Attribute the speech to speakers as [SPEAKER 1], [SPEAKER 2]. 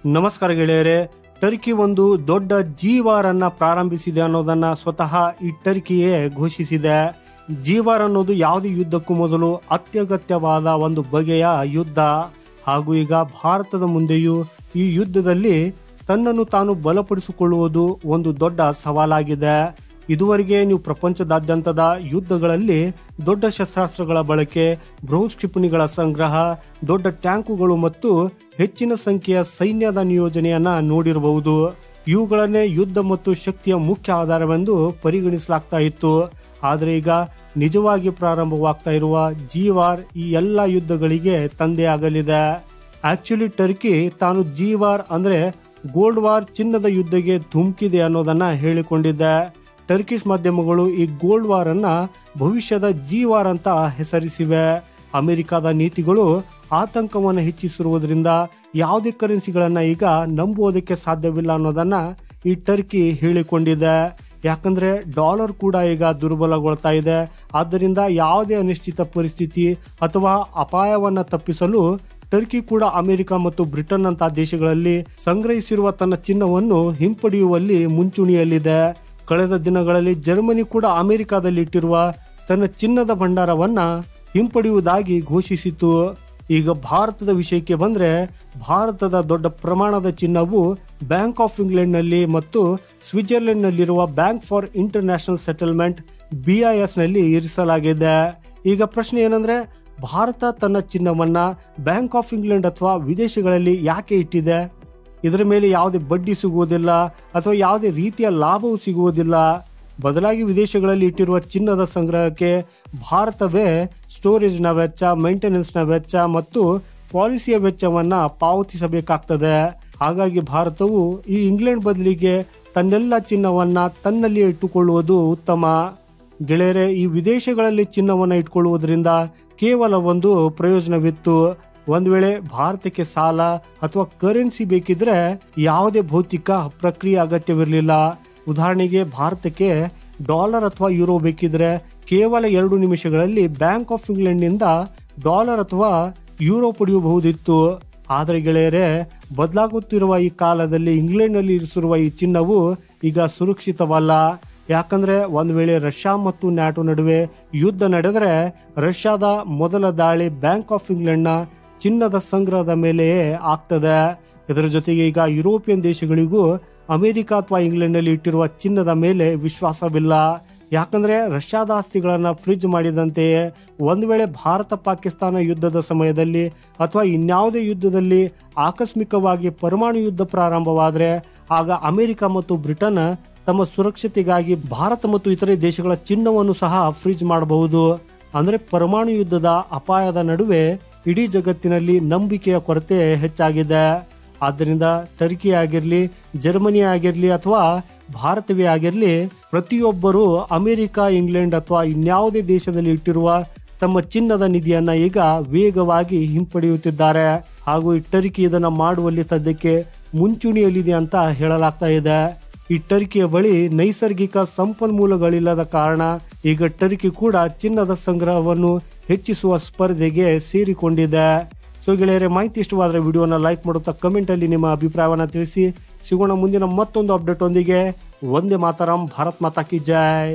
[SPEAKER 1] ನಮಸ್ಕಾರ ಗೆಳೆಯರೆ. ಟರ್ಕಿ ಒಂದು ದೊಡ್ಡ ಜೀವಾರನ್ನ ಪ್ರಾರಂಭಿಸಿದೆ ಅನ್ನೋದನ್ನ ಸ್ವತಃ ಈ ಟರ್ಕಿಯೇ ಘೋಷಿಸಿದೆ. ಜೀವಾರ್ ಅನ್ನೋದು ಯಾವುದೇ ಯುದ್ಧಕ್ಕೂ ಮೊದಲು ಅತ್ಯಗತ್ಯವಾದ ಒಂದು ಬಗೆಯ ಯುದ್ಧ. ಹಾಗೂ ಈಗ ಭಾರತದ ಮುಂದೆಯೂ ಈ ಯುದ್ಧದಲ್ಲಿ ತನ್ನನ್ನು ತಾನು ಬಲಪಡಿಸಿಕೊಳ್ಳುವುದು ಒಂದು ದೊಡ್ಡ ಸವಾಲಾಗಿದೆ. ಇದುವರೆಗೆ ನೀವು ಪ್ರಪಂಚದಾದ್ಯಂತದ ಯುದ್ಧಗಳಲ್ಲಿ ದೊಡ್ಡ ಶಸ್ತ್ರಾಸ್ತ್ರಗಳ ಬಳಕೆ, ಬೃಹತ್ ಕ್ಷಿಪಣಿಗಳ ಸಂಗ್ರಹ, ದೊಡ್ಡ ಟ್ಯಾಂಕುಗಳು ಮತ್ತು ಹೆಚ್ಚಿನ ಸಂಖ್ಯೆಯ ಸೈನ್ಯದ ನಿಯೋಜನೆಯನ್ನ ನೋಡಿರಬಹುದು. ಇವುಗಳನ್ನೇ ಯುದ್ಧ ಮತ್ತು ಶಕ್ತಿಯ ಮುಖ್ಯ ಆಧಾರವೆಂದು ಪರಿಗಣಿಸಲಾಗ್ತಾ ಇತ್ತು. ಆದರೆ ಈಗ ನಿಜವಾಗಿ ಪ್ರಾರಂಭವಾಗ್ತಾ ಇರುವ ಜೀವಾರ್ ಈ ಎಲ್ಲ ಯುದ್ಧಗಳಿಗೆ ತಂದೆಯಾಗಲಿದೆ. ಆಕ್ಚುಲಿ ಟರ್ಕಿ ತಾನು ಜೀವಾರ್ ಅಂದ್ರೆ ಗೋಲ್ಡ್ ವಾರ್, ಚಿನ್ನದ ಯುದ್ಧಕ್ಕೆ ಧುಮುಕಿದೆ ಅನ್ನೋದನ್ನ ಹೇಳಿಕೊಂಡಿದೆ. ಟರ್ಕಿಶ್ ಮಾಧ್ಯಮಗಳು ಈ ಗೋಲ್ಡ್ ವಾರ್ ಅನ್ನ ಭವಿಷ್ಯದ ಜೀವಾರ್ ಅಂತ ಹೆಸರಿಸಿವೆ. ಅಮೆರಿಕದ ನೀತಿಗಳು ಆತಂಕವನ್ನು ಹೆಚ್ಚಿಸಿರುವುದರಿಂದ ಯಾವುದೇ ಕರೆನ್ಸಿಗಳನ್ನ ಈಗ ನಂಬುವುದಕ್ಕೆ ಸಾಧ್ಯವಿಲ್ಲ ಅನ್ನೋದನ್ನ ಈ ಟರ್ಕಿ ಹೇಳಿಕೊಂಡಿದೆ. ಯಾಕಂದ್ರೆ ಡಾಲರ್ ಕೂಡ ಈಗ ದುರ್ಬಲಗೊಳ್ತಾ ಇದೆ. ಆದ್ದರಿಂದ ಯಾವುದೇ ಅನಿಶ್ಚಿತ ಪರಿಸ್ಥಿತಿ ಅಥವಾ ಅಪಾಯವನ್ನ ತಪ್ಪಿಸಲು ಟರ್ಕಿ ಕೂಡ ಅಮೆರಿಕ ಮತ್ತು ಬ್ರಿಟನ್ ಅಂತ ದೇಶಗಳಲ್ಲಿ ಸಂಗ್ರಹಿಸಿರುವ ತನ್ನ ಚಿನ್ನವನ್ನು ಹಿಂಪಡೆಯುವಲ್ಲಿ ಮುಂಚೂಣಿಯಲ್ಲಿದೆ. ಕಳೆದ ದಿನಗಳಲ್ಲಿ ಜರ್ಮನಿ ಕೂಡ ಅಮೆರಿಕದಲ್ಲಿ ಇಟ್ಟಿರುವ ತನ್ನ ಚಿನ್ನದ ಭಂಡಾರವನ್ನ ಹಿಂಪಡೆಯುವುದಾಗಿ ಘೋಷಿಸಿತು. ಈಗ ಭಾರತದ ವಿಷಯಕ್ಕೆ ಬಂದ್ರೆ, ಭಾರತದ ದೊಡ್ಡ ಪ್ರಮಾಣದ ಚಿನ್ನವು ಬ್ಯಾಂಕ್ ಆಫ್ ಇಂಗ್ಲೆಂಡ್ ನಲ್ಲಿ ಮತ್ತು ಸ್ವಿಟ್ಜರ್ಲೆಂಡ್ ನಲ್ಲಿರುವ bank for international settlement BIS ನಲ್ಲಿ ಇರಿಸಲಾಗಿದೆ. ಈಗ ಪ್ರಶ್ನೆ ಏನಂದ್ರೆ, ಭಾರತ ತನ್ನ ಚಿನ್ನವನ್ನ ಬ್ಯಾಂಕ್ ಆಫ್ ಇಂಗ್ಲೆಂಡ್ ಅಥವಾ ವಿದೇಶಗಳಲ್ಲಿ ಯಾಕೆ ಇಟ್ಟಿದೆ? ಇದರ ಮೇಲೆ ಯಾವುದೇ ಬಡ್ಡಿ ಸಿಗುವುದಿಲ್ಲ ಅಥವಾ ಯಾವುದೇ ರೀತಿಯ ಲಾಭವೂ ಸಿಗುವುದಿಲ್ಲ. ಬದಲಾಗಿ ವಿದೇಶಗಳಲ್ಲಿ ಇಟ್ಟಿರುವ ಚಿನ್ನದ ಸಂಗ್ರಹಕ್ಕೆ ಭಾರತವೇ ಸ್ಟೋರೇಜ್ನ ವೆಚ್ಚ, ಮೇಂಟೆನೆನ್ಸ್ನ ವೆಚ್ಚ ಮತ್ತು ಪಾಲಿಸಿಯ ವೆಚ್ಚವನ್ನ ಪಾವತಿಸಬೇಕಾಗ್ತದೆ. ಹಾಗಾಗಿ ಭಾರತವು ಈ ಇಂಗ್ಲೆಂಡ್ ಬದಲಿಗೆ ತನ್ನೆಲ್ಲ ಚಿನ್ನವನ್ನ ತನ್ನಲ್ಲಿಯೇ ಇಟ್ಟುಕೊಳ್ಳುವುದು ಉತ್ತಮ. ಗೆಳೆಯರೆ, ಈ ವಿದೇಶಗಳಲ್ಲಿ ಚಿನ್ನವನ್ನ ಇಟ್ಕೊಳ್ಳುವುದರಿಂದ ಕೇವಲ ಒಂದು ಪ್ರಯೋಜನವಿತ್ತು. ಒಂದು ವೇಳೆ ಭಾರತಕ್ಕೆ ಸಾಲ ಅಥವಾ ಕರೆನ್ಸಿ ಬೇಕಿದ್ರೆ ಯಾವುದೇ ಭೌತಿಕ ಪ್ರಕ್ರಿಯೆ ಅಗತ್ಯವಿರಲಿಲ್ಲ. ಉದಾಹರಣೆಗೆ ಭಾರತಕ್ಕೆ ಡಾಲರ್ ಅಥವಾ ಯೂರೋ ಬೇಕಿದ್ರೆ ಕೇವಲ 2 ನಿಮಿಷಗಳಲ್ಲಿ ಬ್ಯಾಂಕ್ ಆಫ್ ಇಂಗ್ಲೆಂಡ್ ನಿಂದ ಡಾಲರ್ ಅಥವಾ ಯೂರೋ ಪಡೆಯಬಹುದಿತ್ತು. ಆದರೆ ಗೆಳೆಯರೆ, ಬದಲಾಗುತ್ತಿರುವ ಈ ಕಾಲದಲ್ಲಿ ಇಂಗ್ಲೆಂಡ್ ನಲ್ಲಿ ಇರಿಸಿರುವ ಈ ಚಿನ್ನವು ಈಗ ಸುರಕ್ಷಿತವಲ್ಲ. ಯಾಕಂದ್ರೆ ಒಂದು ವೇಳೆ ರಷ್ಯಾ ಮತ್ತು ನ್ಯಾಟೋ ನಡುವೆ ಯುದ್ಧ ನಡೆದರೆ ರಷ್ಯಾದ ಮೊದಲ ದಾಳಿ ಬ್ಯಾಂಕ್ ಆಫ್ ಇಂಗ್ಲೆಂಡ್ನ ಚಿನ್ನದ ಸಂಗ್ರಹದ ಮೇಲೆಯೇ ಆಗ್ತದೆ. ಇದರ ಜೊತೆಗೆ ಈಗ ಯುರೋಪಿಯನ್ ದೇಶಗಳಿಗೂ ಅಮೆರಿಕ ಅಥವಾ ಇಂಗ್ಲೆಂಡ್ ನಲ್ಲಿ ಇಟ್ಟಿರುವ ಚಿನ್ನದ ಮೇಲೆ ವಿಶ್ವಾಸವಿಲ್ಲ. ಯಾಕಂದ್ರೆ ರಷ್ಯಾದ ಆಸ್ತಿಗಳನ್ನ ಫ್ರಿಜ್ ಮಾಡಿದಂತೆಯೇ ಒಂದು ವೇಳೆ ಭಾರತ ಪಾಕಿಸ್ತಾನ ಯುದ್ಧದ ಸಮಯದಲ್ಲಿ ಅಥವಾ ಇನ್ಯಾವುದೇ ಯುದ್ಧದಲ್ಲಿ ಆಕಸ್ಮಿಕವಾಗಿ ಪರಮಾಣು ಯುದ್ಧ ಪ್ರಾರಂಭವಾದರೆ ಆಗ ಅಮೆರಿಕ ಮತ್ತು ಬ್ರಿಟನ್ ತಮ್ಮ ಸುರಕ್ಷತೆಗಾಗಿ ಭಾರತ ಮತ್ತು ಇತರೆ ದೇಶಗಳ ಚಿನ್ನವನ್ನು ಸಹ ಫ್ರೀಜ್ ಮಾಡಬಹುದು. ಅಂದ್ರೆ ಪರಮಾಣು ಯುದ್ಧದ ಅಪಾಯದ ನಡುವೆ ಇಡೀ ಜಗತ್ತಿನಲ್ಲಿ ನಂಬಿಕೆಯ ಕೊರತೆ ಹೆಚ್ಚಾಗಿದೆ. ಆದ್ದರಿಂದ ಟರ್ಕಿ ಆಗಿರ್ಲಿ, ಜರ್ಮನಿ ಆಗಿರ್ಲಿ ಅಥವಾ ಭಾರತವೇ ಆಗಿರ್ಲಿ, ಪ್ರತಿಯೊಬ್ಬರು ಅಮೆರಿಕ, ಇಂಗ್ಲೆಂಡ್ ಅಥವಾ ಇನ್ಯಾವುದೇ ದೇಶದಲ್ಲಿ ಇಟ್ಟಿರುವ ತಮ್ಮ ಚಿನ್ನದ ನಿಧಿಯನ್ನ ಈಗ ವೇಗವಾಗಿ ಹಿಂಪಡೆಯುತ್ತಿದ್ದಾರೆ. ಹಾಗೂ ಈ ಟರ್ಕಿ ಇದನ್ನ ಮಾಡುವಲ್ಲಿ ಸದ್ಯಕ್ಕೆ ಮುಂಚೂಣಿಯಲ್ಲಿದೆ ಅಂತ ಹೇಳಲಾಗ್ತಾ ಇದೆ. ಈ ಟರ್ಕಿಯ ಬಳಿ ನೈಸರ್ಗಿಕ ಸಂಪನ್ಮೂಲಗಳಿಲ್ಲದ ಕಾರಣ ಈಗ ಟರ್ಕಿ ಕೂಡ ಚಿನ್ನದ ಸಂಗ್ರಹವನ್ನು ಹೆಚ್ಚಿಸುವ ಸ್ಪರ್ಧೆಗೆ ಸೇರಿಕೊಂಡಿದೆ. ಸೊ ಗೆಳೆಯರೆ, ಮಾಹಿತಿ ಇಷ್ಟವಾದರೆ ವಿಡಿಯೋನ ಲೈಕ್ ಮಾಡುತ್ತಾ ಕಮೆಂಟ್ ಅಲ್ಲಿ ನಿಮ್ಮ ಅಭಿಪ್ರಾಯವನ್ನ ತಿಳಿಸಿ. ಸಿಗೋಣ ಮುಂದಿನ ಮತ್ತೊಂದು ಅಪ್ಡೇಟ್ ಒಂದಿಗೆ. ವಂದೇ ಮಾತರಂ. ಭಾರತ್ ಮಾತಾ ಕಿ ಜೈ.